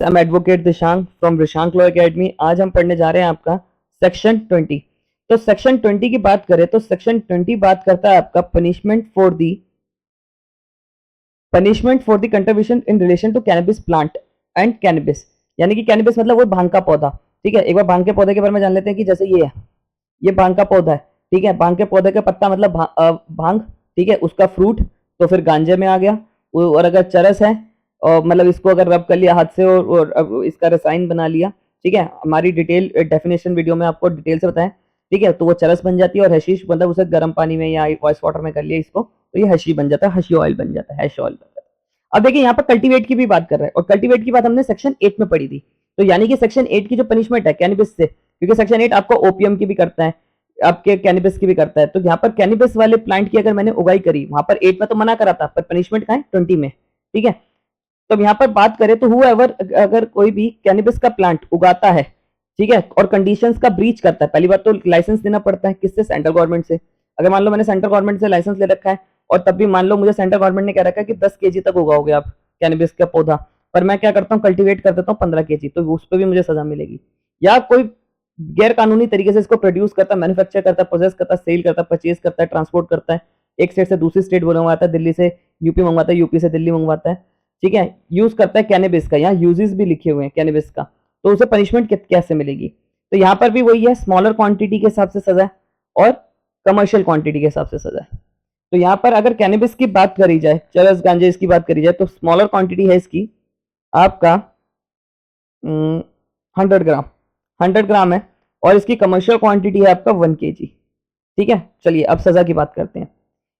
I'm advocate Dishank from Dishank law academy. आज हम पढ़ने जा रहे हैं आपका सेक्शन 20। तो सेक्शन 20 की बात करें तो सेक्शन 20 बात करता है आपका punishment for the contribution in relation to cannabis plant and cannabis. यानी कि कैनबिस मतलब वो भांग का पौधा। ठीक है, एक बार भांग के पौधे के बारे में जान लेते हैं कि जैसे ये है, ये भांग का पौधा है। ठीक है, भांग के पौधे का पत्ता मतलब भांग। ठीक है, उसका फ्रूट तो फिर गांजे में आ गया। और अगर चरस है और मतलब इसको अगर रब कर लिया हाथ से और इसका रसायन बना लिया। ठीक है, हमारी डिटेल डेफिनेशन वीडियो में आपको डिटेल से बताएं। ठीक है, तो वो चरस बन जाती है। और हशीश मतलब उसे गर्म पानी में या वॉइस वाटर में कर लिया इसको, तो ये हशी बन जाता है, हशी ऑयल बन जाता है, हैश ऑयल बन जाता है। अब देखिए यहाँ पर कल्टीवेट की भी बात कर रहे हैं, और कल्टीवेट की बात हमने सेक्शन 8 में पढ़ी थी। तो यानी कि सेक्शन 8 की जो पनिशमेंट है कैनबिस से, क्योंकि सेक्शन 8 आपको ओपीएम की भी करता है, आपके कैनबिस की भी करता है। तो यहाँ पर कैनबिस वाले प्लांट की अगर मैंने उगाई करी, वहां पर 8 में तो मना करा था, पर पनिशमेंट कहाँ है 20 में। ठीक है, तो यहाँ पर बात करें तो हुएवर अगर कोई भी कैनबिस का प्लांट उगाता है, ठीक है, और कंडीशंस का ब्रीच करता है, पहली बात तो लाइसेंस देना पड़ता है किससे, सेंट्रल गवर्नमेंट से। अगर मान लो मैंने सेंट्रल गवर्नमेंट से लाइसेंस ले रखा है, और तब भी मान लो मुझे सेंट्रल गवर्नमेंट ने कह रखा है कि 10 केजी तक उगाओगे आप कैनबिस का पौधा, पर मैं क्या करता हूँ कल्टीवेट कर देता हूँ 15 केजी, तो उस पर भी मुझे सजा मिलेगी। या कोई गैर कानूनी तरीके से इसको प्रोड्यूस करता है, मैन्युफैक्चर करता है, प्रोसेस करता है, सेल करता है, परचेज करता है, ट्रांसपोर्ट करता है, एक स्टेट से दूसरी स्टेट मंगवाता है, दिल्ली से यूपी मंगवाता है, यूपी से दिल्ली मंगवाता है। ठीक है, यूज करता है कैनबिस का, यहाँ यूजेस भी लिखे हुए हैं कैनबिस का, तो उसे पनिशमेंट कैसे मिलेगी। तो यहाँ पर भी वही है, स्मॉलर क्वांटिटी के हिसाब से सजा है और कमर्शियल क्वांटिटी के हिसाब से सजा है। तो यहाँ पर अगर कैनबिस की बात करी जाए, चरस गांजे इसकी बात करी जाए, तो स्मॉलर क्वांटिटी है इसकी आपका 100 ग्राम, 100 ग्राम है, और इसकी कमर्शियल क्वांटिटी है आपका 1 kg। ठीक है, चलिए अब सजा की बात करते हैं।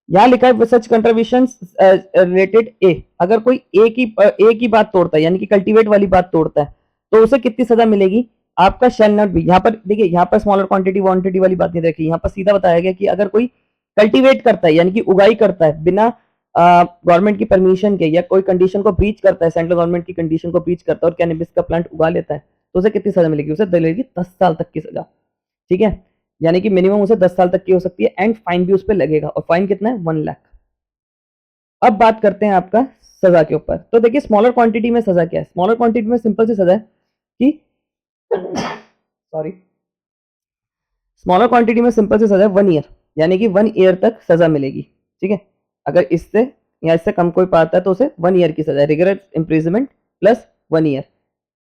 यहाँ लिखा है सच कंट्रीब्यूशन रिलेटेड ए, अगर कोई ए की बात तोड़ता है, यानी कि कल्टीवेट वाली बात तोड़ता है, तो उसे कितनी सजा मिलेगी। आपका शैल नॉट बी, यहाँ पर देखिए, यहाँ पर स्मॉलर क्वांटिटी क्वांटिटी वाली बात नहीं रखी, यहाँ पर सीधा बताया गया कि अगर कोई कल्टीवेट करता है, यानी कि उगाई करता है बिना गवर्नमेंट की परमिशन के, या कोई कंडीशन को ब्रीच करता है, सेंट्रल गवर्नमेंट की कंडीशन को ब्रीच करता है और कैनबिस का प्लांट उगा लेता है, तो उसे कितनी सजा मिलेगी, उसे मिलेगी 10 साल तक की सजा। ठीक है, यानी कि मिनिमम उसे 10 साल तक की हो सकती है, एंड फाइन भी उस पर लगेगा, और फाइन कितना है 1 लाख। अब बात करते हैं आपका सजा के ऊपर। तो देखिए स्मॉलर क्वांटिटी में सजा क्या है, स्मॉलर क्वांटिटी में सिंपल सी सजा है कि सॉरी, स्मॉलर क्वांटिटी में सिंपल सी सजा है 1 ईयर, यानी कि 1 ईयर तक सजा मिलेगी। ठीक है, अगर इससे या इससे कम कोई पाता है तो उसे 1 ईयर की सजा, रिगरस इम्प्रिजमेंट प्लस 1 ईयर।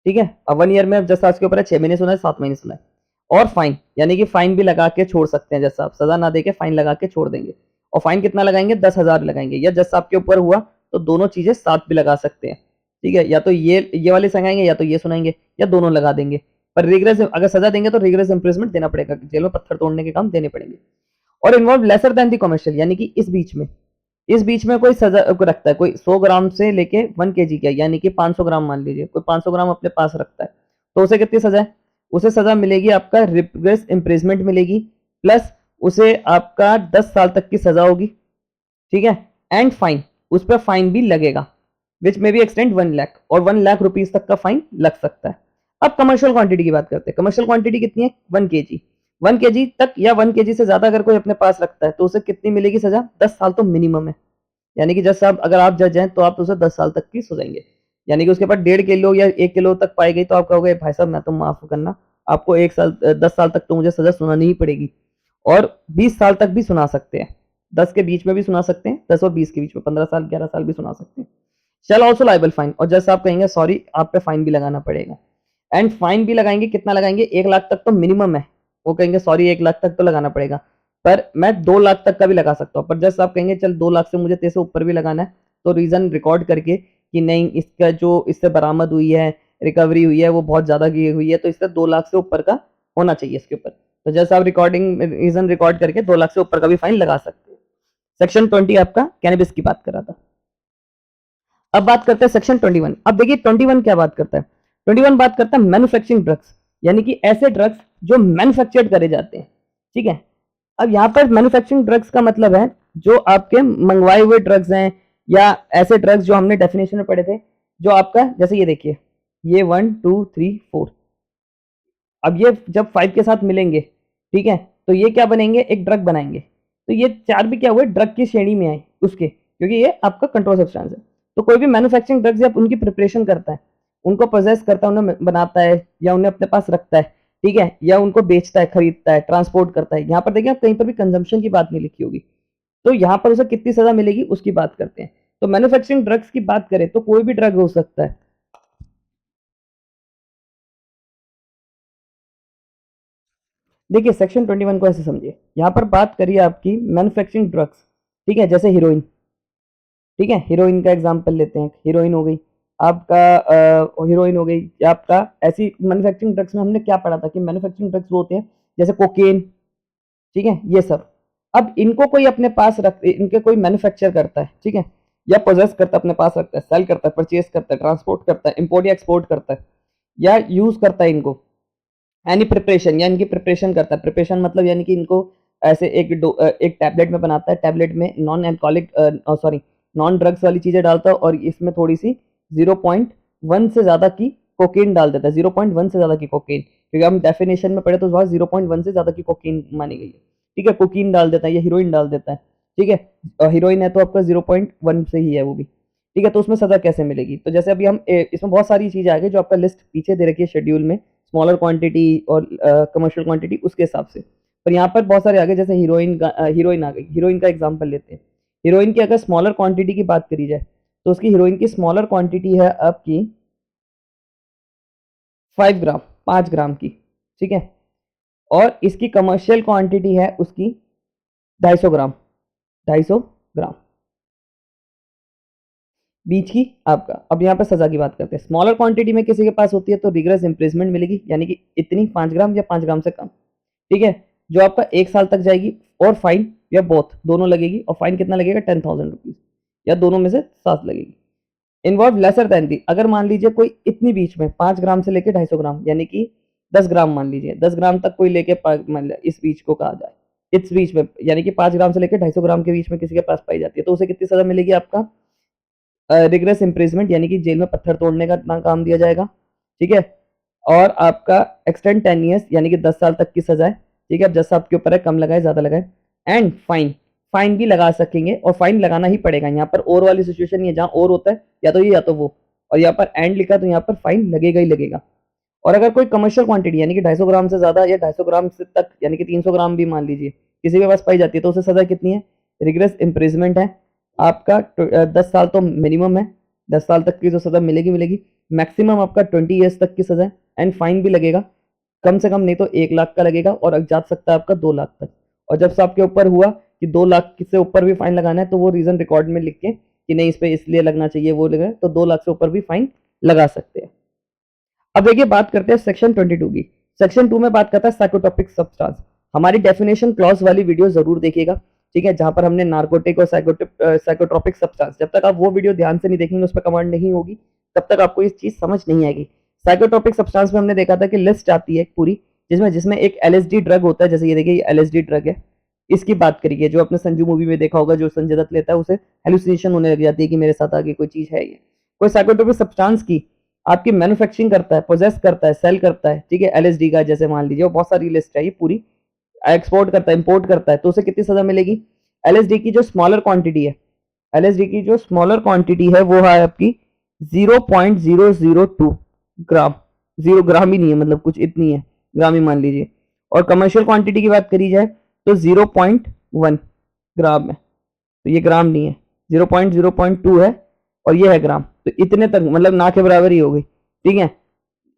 ठीक है, अब 1 ईयर में जैसा आज के ऊपर है 6 महीने सुना है, 7 महीने सुना है। और फाइन, यानी कि फाइन भी लगा के छोड़ सकते हैं, जैसा आप सजा ना देके फाइन लगा के छोड़ देंगे। और फाइन कितना लगाएंगे, 10,000 लगाएंगे, या जैसा आपके ऊपर हुआ तो दोनों चीजें साथ भी लगा सकते हैं। ठीक है, या तो ये वाले सुनाएंगे, या तो ये सुनाएंगे, या दोनों लगा देंगे। पर रिग्रेस अगर सजा देंगे तो रिग्रेस इम्प्रिजमेंट देना पड़ेगा, जेल में पत्थर तोड़ने के काम देने पड़ेंगे। और इन्वॉल्व लेसर देन दी कमर्शियल, यानी कि इस बीच में कोई सजा को रखता है, कोई 100 ग्राम से लेके 1 kg का, यानी कि 500 ग्राम मान लीजिए, कोई 500 ग्राम अपने पास रखता है, तो उसे कितनी सजा है, उसे सजा मिलेगी आपका रिग्रेस इम्प्रिजमेंट मिलेगी, प्लस उसे आपका 10 साल तक की सजा होगी। ठीक है, एंड फाइन, उस पर फाइन भी लगेगा, विच में भी एक्सटेंड 1 लाख, और 1 लाख रुपीज तक का फाइन लग सकता है। अब कमर्शियल क्वांटिटी की बात करते हैं। कमर्शियल क्वांटिटी कितनी है, 1 kg, 1 kg तक या 1 kg से ज्यादा अगर कोई अपने पास रखता है, तो उसे कितनी मिलेगी सजा, 10 साल तो मिनिमम है। यानी कि जैसे आप अगर आप जज हैं तो आप उसे 10 साल तक की सजाएंगे। यानी कि उसके पास 1.5 किलो या 1 किलो तक पाई गई, तो आप कहोगे भाई साहब मैं तो माफ करना, आपको 1 साल 10 साल तक तो मुझे सजा सुनानी ही पड़ेगी। और 20 साल तक भी सुना सकते हैं, 10 के बीच में भी सुना सकते हैं, 10 और 20 के बीच में 15 साल 11 साल भी सुना सकते हैं। शैल ऑल्सो लाइबल फाइन, और जैसे आप कहेंगे सॉरी, आप पे फाइन भी लगाना पड़ेगा। एंड फाइन भी लगाएंगे, कितना लगाएंगे, 1 लाख तक तो मिनिमम है, वो कहेंगे सॉरी 1 लाख तक तो लगाना पड़ेगा, पर मैं 2 लाख तक का भी लगा सकता हूँ। पर जैसे आप कहेंगे चल 2 लाख से मुझे तेरे से ऊपर भी लगाना है, तो रीजन रिकॉर्ड करके कि नहीं इसका जो इससे बरामद हुई है, रिकवरी हुई है, वो बहुत ज्यादा की हुई है, तो इससे 2 लाख से ऊपर का होना चाहिए इसके ऊपर। तो जैसे आप रिकॉर्डिंग रीजन रिकॉर्ड करके 2 लाख से ऊपर का भी फाइन लगा सकते हैं। सेक्शन 20 आपका कैनबिस की बात कर रहा था। अब बात करते हैं सेक्शन 21। अब देखिए 21 क्या बात करता है, 21 बात करता है मैन्युफैक्चरिंग ड्रग्स, यानी कि ऐसे ड्रग्स जो मैन्युफैक्चर्ड करे जाते हैं। ठीक है, अब यहाँ पर मैन्युफैक्चरिंग ड्रग्स का मतलब है जो आपके मंगवाए हुए ड्रग्स हैं, या ऐसे ड्रग्स जो हमने डेफिनेशन में पढ़े थे, जो आपका जैसे ये देखिए, ये 1 2 3 4, अब ये जब 5 के साथ मिलेंगे, ठीक है, तो ये क्या बनेंगे, एक ड्रग बनाएंगे। तो ये 4 भी क्या हुए, ड्रग की श्रेणी में आए उसके, क्योंकि ये आपका कंट्रोल सब्सटेंस है। तो कोई भी मैन्युफैक्चरिंग ड्रग्स या उनकी प्रिपरेशन करता है, उनको पोजेस करता है, उन्हें बनाता है या उन्हें अपने पास रखता है, ठीक है, या उनको बेचता है, खरीदता है, ट्रांसपोर्ट करता है। यहाँ पर देखिए आप कहीं पर भी कंजम्पशन की बात नहीं लिखी होगी, तो यहाँ पर उसे कितनी सजा मिलेगी उसकी बात करते हैं। तो मैन्युफैक्चरिंग ड्रग्स की बात करें तो कोई भी ड्रग हो सकता है। देखिए सेक्शन 21 को ऐसे समझिए, यहाँ पर बात करिए आपकी मैन्युफैक्चरिंग ड्रग्स, ठीक है, जैसे हीरोइन, ठीक है, हीरोइन का एग्जांपल लेते हैं, हीरोइन हो गई आपका, हीरोइन हो गई या आपका, ऐसी मैन्युफैक्चरिंग ड्रग्स में हमने क्या पढ़ा था कि मैन्युफैक्चरिंग ड्रग्स वो होते हैं जैसे कोकेन, ठीक है, ये सब। अब इनको कोई अपने पास रख, इनके कोई मैन्युफैक्चर करता है, ठीक है, या पोजेस करता है, अपने पास रखता है, सेल करता है, परचेज करता है, ट्रांसपोर्ट करता है, इंपोर्ट या एक्सपोर्ट करता है, या यूज करता है इनको, यानी प्रिपरेशन, या इनकी प्रिपरेशन करता है। प्रिपरेशन मतलब यानी कि इनको ऐसे एक टैबलेट में बनाता है, टैबलेट में non alcoholic sorry non drugs वाली चीजें डालता है और इसमें थोड़ी सी 0.1 से ज्यादा की कोकेन डाल देता है, 0.1 से ज्यादा की कोकेन, क्योंकि हम डेफिनेशन में पढ़े तो वहां 0.1 से ज्यादा की कोकेन मानी गई है, ठीक है, कोकीन डाल देता है या हीरोइन डाल देता है, ठीक है, हीरोइन है तो आपका 0.1 से ही है वो भी, ठीक है। तो उसमें सजा कैसे मिलेगी, तो जैसे अभी हम इसमें बहुत सारी चीजें आ गई जो आपका लिस्ट पीछे दे रखी है शेड्यूल में, स्मॉलर क्वांटिटी और कमर्शियल क्वांटिटी उसके हिसाब से, पर यहाँ पर बहुत सारे आ गए, जैसे हीरोइन आ गई। हीरोइन का एग्जांपल लेते हैं, हीरोइन की अगर स्मॉलर क्वांटिटी की बात करी जाए तो उसकी हीरोइन की स्मॉलर क्वांटिटी है आपकी 5 ग्राम, 5 ग्राम की, ठीक है, और इसकी कमर्शियल क्वांटिटी है उसकी 250 ग्राम, 250 ग्राम बीच की आपका। अब यहाँ पर सजा की बात करते हैं, स्मॉलर क्वांटिटी में किसी के पास होती है तो रिग्रेस इंप्रिजमेंट मिलेगी, यानी कि इतनी 5 ग्राम या 5 ग्राम से कम, ठीक है, जो आपका 1 साल तक जाएगी, और फाइन या बोथ दोनों लगेगी, और फाइन कितना लगेगा 10,000 रुपीज, या दोनों में से 7 लगेगी। इन्वॉल्व लेसर देन दी, अगर मान लीजिए कोई इतनी बीच में 5 ग्राम से लेके 250 ग्राम, यानी कि 10 ग्राम मान लीजिए, 10 ग्राम तक कोई लेके इस बीच को कहा जाए, इस बीच में यानी कि 5 ग्राम से लेकर 250 ग्राम के बीच में किसी के पास पाई जाती है, तो उसे कितनी सजा मिलेगी आपका, रिग्रेस इम्प्रिजमेंट, यानी कि जेल में पत्थर तोड़ने का काम दिया जाएगा, ठीक है, और आपका एक्सटेंड 10 ईयर्स, यानी कि 10 साल तक की सजा है, ठीक है। अब 10 आपके ऊपर है, कम लगाए ज्यादा लगाए, एंड फाइन, फाइन भी लगा सकेंगे, और फाइन लगाना ही पड़ेगा। यहाँ पर और वाली सिचुएशन नहीं है, जहाँ और होता है या तो ये या तो वो, और यहाँ पर एंड लिखा तो यहाँ पर फाइन लगेगा ही लगेगा। और अगर कोई कमर्शियल क्वांटिटी यानी कि 250 ग्राम से ज्यादा या 250 ग्राम से तक, यानी कि 300 ग्राम भी मान लीजिए किसी के पास पाई जाती है, तो उसे सजा कितनी है, रिग्रेस इम्प्रिजमेंट है आपका 10 साल तो मिनिमम है, 10 साल तक की जो सजा मिलेगी मिलेगी, मैक्सिमम आपका 20 ईयर्स तक की सजा है, एंड फाइन भी लगेगा, कम से कम नहीं तो 1 लाख का लगेगा, और जा सकता है आपका 2 लाख तक। और जब से आपके ऊपर हुआ कि 2 लाख से ऊपर भी फाइन लगाना है, तो वो रीजन रिकॉर्ड में लिख के कि नहीं इस पे इसलिए लगना चाहिए वो लगे, तो 2 लाख से ऊपर भी फाइन लगा सकते हैं। अब देखिए बात करते हैं सेक्शन 22 की। सेक्शन 2 में बात करता है साइकोट्रोपिक सब्सटेंस। हमारी डेफिनेशन क्लॉज वाली वीडियो जरूर देखिएगा, ठीक है, जहां पर हमने नार्कोटिक और साइकोट्रोपिक सब्सटेंस, जब तक आप वो वीडियो ध्यान से नहीं देखेंगे, उस पर कमांड नहीं होगी, तब तक आपको ये चीज समझ नहीं आएगी। साइकोट्रोपिक सब्सटेंस में हमने देखा था कि लिस्ट आती है पूरी, जिसमें जिसमें एक एलएसडी ड्रग होता है, जैसे ये देखिए एलएसडी ड्रग है, इसकी बात करिए, जो अपने संजू मूवी में देखा होगा, जो संजय दत्त लेता है उसे हेलुसिनेशन होने लग जाती है कि मेरे साथ आगे कोई चीज है। ये कोई साइकोट्रोपिक सब्सटेंस की आपकी मैन्युफैक्चरिंग करता है, पोजेस करता है, सेल करता है, ठीक है, एलएसडी का जैसे मान लीजिए, बहुत सारी लिस्ट है ये पूरी, एक्सपोर्ट करता है, इंपोर्ट करता है, तो उसे कितनी सजा मिलेगी। एलएसडी की जो स्मॉलर क्वांटिटी है, एलएसडी की जो स्मॉलर क्वांटिटी है वो है आपकी 0.002 ग्राम, 0 ग्राम ही नहीं है, मतलब कुछ इतनी है, ग्राम ही मान लीजिए। और कमर्शियल क्वांटिटी की बात करी जाए तो 0.1 ग्राम है, तो ये ग्राम नहीं है, 0.2 है, और ये है ग्राम, तो इतने तक मतलब ना के बराबर ही हो गई, ठीक है।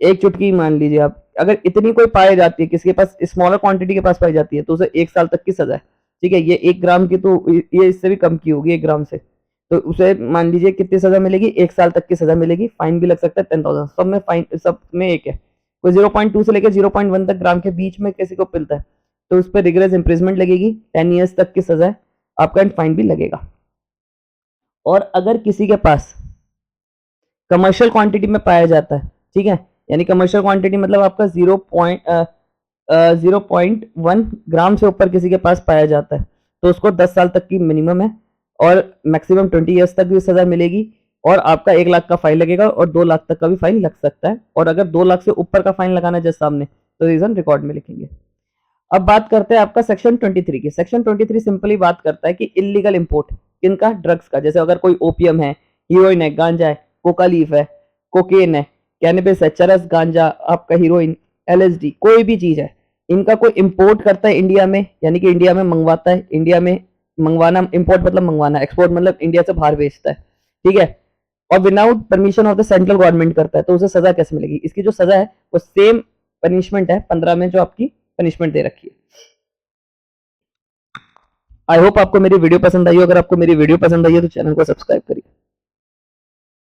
एक चुटकी मान लीजिए आप, अगर इतनी कोई पाई जाती है, किसी के पास स्मॉलर क्वांटिटी के पास पाई जाती है, तो उसे 1 साल तक की सजा है, ठीक है। ये 1 ग्राम की, तो ये इससे भी कम की होगी 1 ग्राम से, तो उसे मान लीजिए कितनी सजा मिलेगी, 1 साल तक की सजा मिलेगी, फाइन भी लग सकता है 10,000, सब में फाइन, सब में एक है। कोई 0.2 से लेकर 0.1 तक ग्राम के बीच में किसी को मिलता है, तो उस पर रिग्रेस इंप्रिजमेंट लगेगी, 10 ईयर्स तक की सजा है आपका, एंड फाइन भी लगेगा। और अगर किसी के पास कमर्शियल क्वांटिटी में पाया जाता है, ठीक है, यानी कमर्शियल क्वांटिटी मतलब आपका 0.1 ग्राम से ऊपर किसी के पास पाया जाता है, तो उसको 10 साल तक की मिनिमम है, और मैक्सिमम 20 ईयर्स तक भी सजा मिलेगी, और आपका 1 लाख का फाइन लगेगा, और 2 लाख तक का भी फाइन लग सकता है। और अगर 2 लाख से ऊपर का फाइन लगाना है जैसे सामने, तो रीजन रिकॉर्ड में लिखेंगे। अब बात करते हैं आपका सेक्शन 23 की। सेक्शन 23 सिंपली बात करता है कि इलीगल इंपोर्ट किनका, ड्रग्स का, जैसे अगर कोई ओपियम है, हीरोइन है, गांजा है, कोका लीफ है, कोकेन है, कैनबिस है, चरस, गांजा, आपका हीरोइन, एलएसडी, कोई भी चीज है, इनका कोई इंपोर्ट करता है इंडिया में, यानी कि इंडिया में मंगवाता है, इंडिया में मंगवाना, इंपोर्ट मतलब मंगवाना, एक्सपोर्ट मतलब इंडिया से बाहर बेचता है, ठीक है, और without permission of the central government करता है, तो उसे सजा कैसे मिलेगी? इसकी जो सजा है वो सेम पनिशमेंट है 15 में जो आपकी पनिशमेंट दे रखी है। आई होप आपको मेरी वीडियो पसंद आई हो। अगर आपको मेरी वीडियो पसंद आई है तो चैनल को सब्सक्राइब करिए।